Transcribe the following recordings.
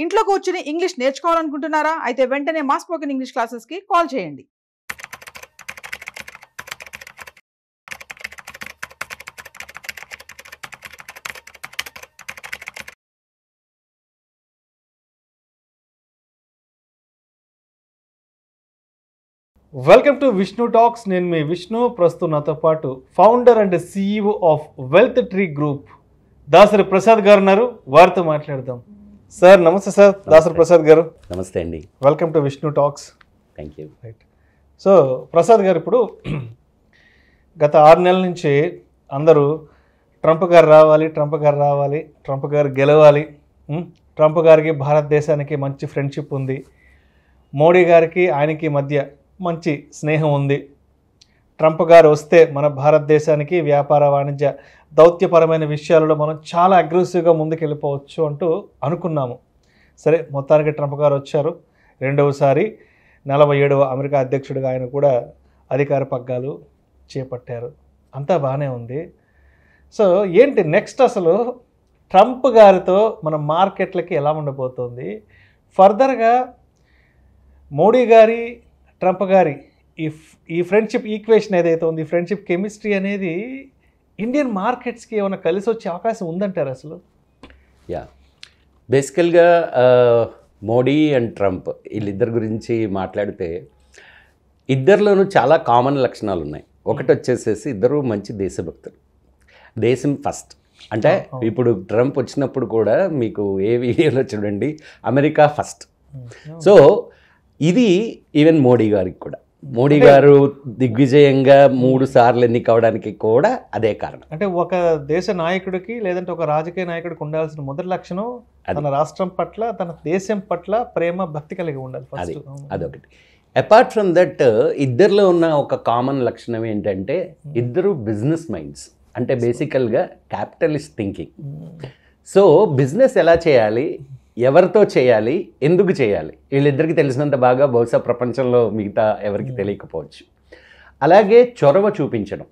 ఇంట్లో కూర్చుని ఇంగ్లీష్ నేర్చుకోవాలనుకుంటున్నారా? అయితే వెంటనే మా స్పోకెన్ ఇంగ్లీష్ క్లాసెస్కి కాల్ చేయండి. Welcome to Vishnu talks. నేను మీ విష్ణు. ప్రస్తుతం నాతో పాటు founder and CEO of wealth tree group Dasari Prasad గారు ఉన్నారు. వారితో మాట్లాడదాం. సార్ నమస్తే. సార్ దాసరి ప్రసాద్ గారు నమస్తే అండి. Welcome to Vishnu talks. Thank you. Right. So Prasad గారు, ఇప్పుడు గత 6 నెలల నుంచి అందరూ ట్రంప్ గారు రావాలి, ట్రంప్ గారు రావాలి, ట్రంప్ గారు గెలవాలి, ట్రంప్ గారికి భారతదేశానికి మంచి ఫ్రెండ్షిప్ ఉంది, మోడీ గారికి ఆయనకి మధ్య మంచి స్నేహం ఉంది, ట్రంప్ గారు వస్తే మన భారతదేశానికి వ్యాపార వాణిజ్య దౌత్యపరమైన విషయాలలో మనం చాలా అగ్రెసివ్గా ముందుకెళ్ళిపోవచ్చు అంటూ అనుకున్నాము. సరే, మొత్తానికి ట్రంప్ గారు వచ్చారు. రెండవసారి 47వ అమెరికా అధ్యక్షుడిగా ఆయన కూడా అధికార పగ్గాలు చేపట్టారు. అంతా బాగానే ఉంది. సో ఏంటి నెక్స్ట్, అసలు ట్రంప్ గారితో మన మార్కెట్లకి ఎలా ఉండబోతోంది? ఫర్దర్గా మోడీ గారి ట్రంప్ గారి ఈ ఫ్రెండ్షిప్ ఈక్వేషన్ ఏదైతే ఉంది, ఈ ఫ్రెండ్షిప్ కెమిస్ట్రీ అనేది ఇండియన్ మార్కెట్స్కి ఏమైనా కలిసి వచ్చే అవకాశం ఉందంటారు అసలు? యా, బేసికల్గా మోడీ అండ్ ట్రంప్ వీళ్ళిద్దరి గురించి మాట్లాడితే ఇద్దరిలోనూ చాలా కామన్ లక్షణాలు ఉన్నాయి. ఒకటి వచ్చేసేసి ఇద్దరు మంచి దేశభక్తులు, దేశం ఫస్ట్. అంటే ఇప్పుడు ట్రంప్ వచ్చినప్పుడు కూడా మీకు ఏ వీడియోలో చూడండి, అమెరికా ఫస్ట్. సో ఇది ఈవెన్ మోడీ గారికి కూడా, మోడీ గారు దిగ్విజయంగా 3 సార్లు ఎన్నికవడానికి కూడా అదే కారణం. అంటే ఒక దేశ నాయకుడికి లేదంటే ఒక రాజకీయ నాయకుడికి ఉండాల్సిన మొదటి లక్షణం తన రాష్ట్రం పట్ల, తన దేశం పట్ల ప్రేమ, భక్తి కలిగి ఉండాలి. అదొకటి. అపార్ట్ ఫ్రమ్ దట్ ఇద్దరిలో ఉన్న ఒక కామన్ లక్షణం ఏంటంటే ఇద్దరు బిజినెస్ మైండ్స్. అంటే బేసికల్గా క్యాపిటలిస్ట్ థింకింగ్. సో బిజినెస్ ఎలా చేయాలి, ఎవరితో చేయాలి, ఎందుకు చేయాలి, వీళ్ళిద్దరికి తెలిసినంత బాగా బహుశా ప్రపంచంలో మిగతా ఎవరికి తెలియకపోవచ్చు. అలాగే చొరవ చూపించడం.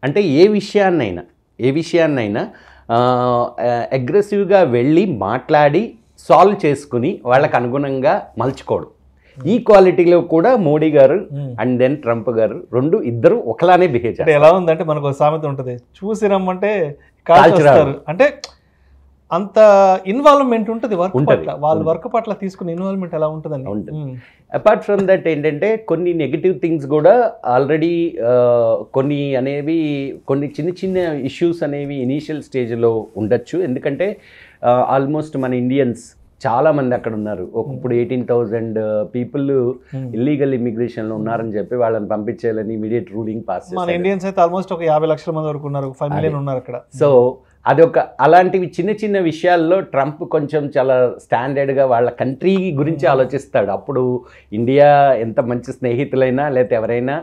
అంటే ఏ విషయాన్నైనా అగ్రెసివ్గా వెళ్ళి మాట్లాడి సాల్వ్ చేసుకుని వాళ్ళకు అనుగుణంగా మలుచుకోవడం. ఈ క్వాలిటీలో కూడా మోడీ గారు అండ్ దెన్ ట్రంప్ గారు ఇద్దరు ఒకలానే బిహేవ్ చేస్తారు. ఎలా ఉందంటే మనకు ఒక సామెత ఉంటుంది, చూసి రమ్మంటే కాల్చేస్తారు. అంటే అంత ఇన్వాల్వ్మెంట్ ఉంటుంది వర్క్ పట్ల, వాళ్ళ వర్క్ పట్ల తీసుకునే ఇన్వాల్వ్మెంట్ ఎలా ఉంటుందని ఉంటుంది. అపార్ట్ ఫ్రమ్ దట్ ఏంటంటే కొన్ని నెగిటివ్ థింగ్స్ కూడా ఆల్రెడీ కొన్ని చిన్న చిన్న ఇష్యూస్ అనేవి ఇనీషియల్ స్టేజ్లో ఉండొచ్చు. ఎందుకంటే ఆల్మోస్ట్ మన ఇండియన్స్ చాలామంది అక్కడ ఉన్నారు. ఇప్పుడు 18,000 పీపుల్ ఇల్లీగల్ ఇమిగ్రేషన్లో ఉన్నారని చెప్పి వాళ్ళని పంపించేయాలని ఇమీడియట్ రూలింగ్ పాస్ చేశారు. మన ఇండియన్స్ అయితే ఆల్మోస్ట్ ఒక 50 లక్షల మంది వరకు ఉన్నారు, 5 మిలియన్ ఉన్నారు అక్కడ. సో అలాంటివి చిన్న చిన్న విషయాల్లో ట్రంప్ కొంచెం చాలా స్టాండర్డ్గా వాళ్ళ కంట్రీ గురించి ఆలోచిస్తాడు. అప్పుడు ఇండియా ఎంత మంచి స్నేహితులైనా లేకపోతే ఎవరైనా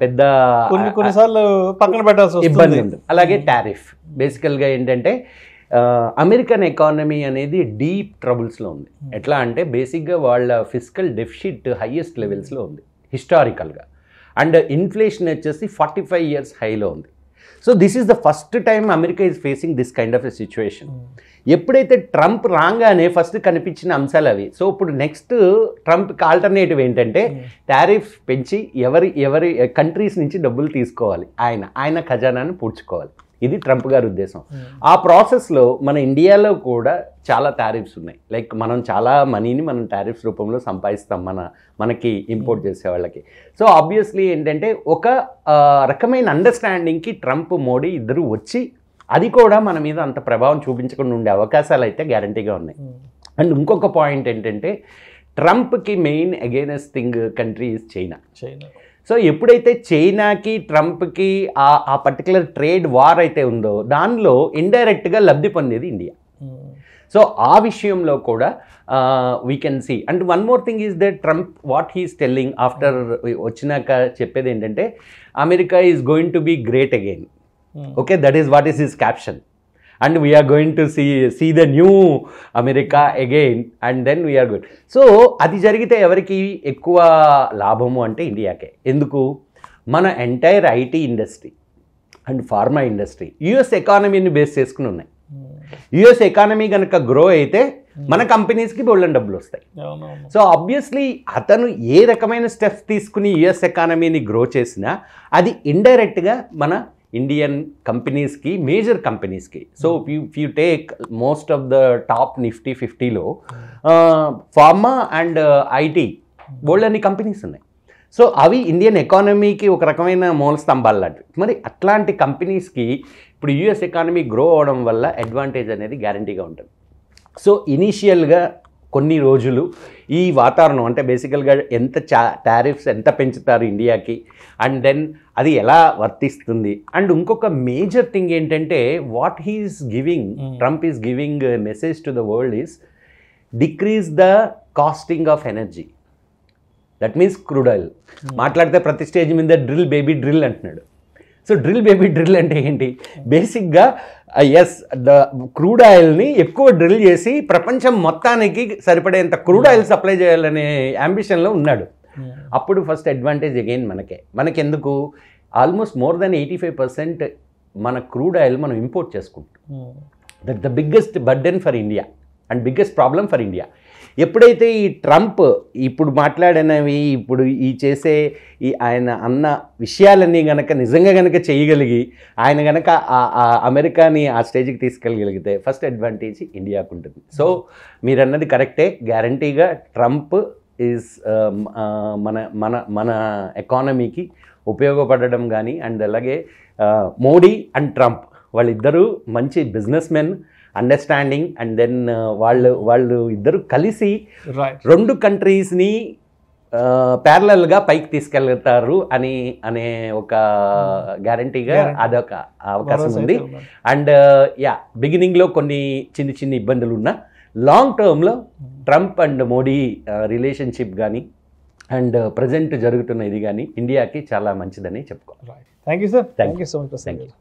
పెద్ద కొన్నిసార్లు పక్కన పెట్టాల్సి ఇబ్బంది ఉంది. అలాగే టారిఫ్. బేసికల్గా ఏంటంటే అమెరికన్ ఎకానమీ అనేది డీప్ ట్రబుల్స్లో ఉంది. ఎట్లా అంటే బేసిక్గా వాళ్ళ ఫిస్కల్ డెఫిసిట్ హైయెస్ట్ లెవెల్స్లో ఉంది హిస్టారికల్గా. అండ్ ఇన్ఫ్లేషన్ వచ్చేసి 45 years హైలో ఉంది. So this is the first time America is facing this kind of a situation. ఎప్పుడైతే ట్రంప్ రాగానే ఫస్ట్ కనిపించిన అంశాలు అవి. సో ఇప్పుడు నెక్స్ట్ ట్రంప్కి ఆల్టర్నేటివ్ ఏంటంటే టారిఫ్ పెంచి ఎవరి కంట్రీస్ నుంచి డబ్బులు తీసుకోవాలి, ఆయన ఖజానాన్ని పూడ్చుకోవాలి. ఇది ట్రంప్ గారి ఉద్దేశం. ఆ ప్రాసెస్లో మన ఇండియాలో కూడా చాలా టారిఫ్స్ ఉన్నాయి. లైక్ మనం చాలా మనీని మనం టారిఫ్స్ రూపంలో సంపాదిస్తాం మనకి ఇంపోర్ట్ చేసే వాళ్ళకి. సో ఆబ్వియస్లీ ఏంటంటే ఒక రకమైన అండర్స్టాండింగ్కి ట్రంప్ మోడీ ఇద్దరు వచ్చి అది కూడా మన మీద అంత ప్రభావం చూపించకుండా ఉండే అవకాశాలు అయితే గ్యారంటీగా ఉన్నాయి. అండ్ ఇంకొక పాయింట్ ఏంటంటే ట్రంప్కి main againsting country is China. So ఎప్పుడైతే చైనాకి ట్రంప్కి ఆ పర్టికులర్ ట్రేడ్ వార్ అయితే ఉందో దానిలో ఇండైరెక్ట్గా లబ్ధి పొందేది ఇండియా. సో ఆ విషయంలో కూడా we can see. And one more thing is that Trump what he's telling after వచ్చినాక చెప్పేది ఏంటంటే America is going to be great again. Okay, that is what is his caption. and we are going to see the new America again and then we are good. So అది జరిగితే ఎవరికి ఎక్కువ లాభము అంటే ఇండియాకే. ఎందుకు? మన entire IT industry and pharma industry US ఎకానమీని బేస్ చేసుకుని ఉన్నాయి. యుఎస్ ఎకానమీ కనుక గ్రో అయితే మన కంపెనీస్కి బోల్డెన్ డబ్బులు వస్తాయి. సో ఆబ్వియస్లీ అతను ఏ రకమైన స్టెప్స్ తీసుకుని యుఎస్ ఎకానమీని గ్రో చేసినా అది ఇండైరెక్ట్గా మన ఇండియన్ కంపెనీస్కి, మేజర్ కంపెనీస్కి. So if you take most of the top Nifty 50లో ఫార్మా అండ్ ఐటీ బోల్డెన్ని కంపెనీస్ ఉన్నాయి. సో అవి ఇండియన్ ఎకానమీకి ఒక రకమైన మూల స్తంభాలు లాంటివి. మరి అట్లాంటి కంపెనీస్కి ఇప్పుడు యుఎస్ ఎకానమీ గ్రో అవడం వల్ల అడ్వాంటేజ్ అనేది గ్యారంటీగా ఉంటుంది. సో ఇనీషియల్గా కొన్ని రోజులు ఈ వాతావరణం అంటే బేసికల్గా ఎంత టారిఫ్స్ ఎంత పెంచుతారు ఇండియాకి, అండ్ దెన్ అది ఎలా వర్తిస్తుంది. అండ్ ఇంకొక మేజర్ థింగ్ ఏంటంటే what he's giving, Trump is giving message to the world is decrease the costing of energy. That means crude oil. మాట్లాడితే ప్రతి స్టేజ్ మీద డ్రిల్ బేబీ డ్రిల్ అంటున్నాడు. సో డ్రిల్ బేబీ డ్రిల్ అంటే ఏంటి? బేసిక్గా yes, the crude ఆయిల్ని ఎక్కువ drill చేసి ప్రపంచం మొత్తానికి సరిపడేంత క్రూడ్ ఆయిల్ సప్లై చేయాలనే అంబిషన్లో ఉన్నాడు. అప్పుడు ఫస్ట్ అడ్వాంటేజ్ అగైన్ మనకెందుకు ఆల్మోస్ట్ మోర్ దెన్ 85% మన క్రూడ్ ఆయిల్ మనం ఇంపోర్ట్ చేసుకుంటాం. That the biggest burden for India and biggest problem for India. ఎప్పుడైతే ఈ ట్రంప్ ఇప్పుడు మాట్లాడినవి, ఇప్పుడు ఈ చేసే ఈ ఆయన అన్న విషయాలన్నీ కనుక నిజంగా కనుక చేయగలిగి ఆయన కనుక అమెరికాని ఆ స్టేజ్కి తీసుకెళ్ళగలిగితే ఫస్ట్ అడ్వాంటేజ్ ఇండియాకు ఉంటుంది. సో మీరు అన్నది కరెక్టే, గ్యారంటీగా ట్రంప్ ఈజ్ మన మన మన ఎకానమీకి ఉపయోగపడడం కానీ, అండ్ అలాగే మోడీ అండ్ ట్రంప్ వాళ్ళిద్దరూ మంచి businessmen, understanding, and then వాళ్ళు ఇద్దరు కలిసి రెండు కంట్రీస్ని ప్యారలల్గా పైకి తీసుకెళ్తారు అనే ఒక గ్యారంటీగా అదొక అవకాశం ఉంది. అండ్ బిగినింగ్లో కొన్ని చిన్న ఇబ్బందులు ఉన్నా లాంగ్ టర్మ్లో ట్రంప్ అండ్ మోడీ రిలేషన్షిప్ కానీ అండ్ ప్రజెంట్ జరుగుతున్న ఇది కానీ ఇండియాకి చాలా మంచిదని చెప్పుకోవాలి. Thank you sir. Thank you so much. Thank you.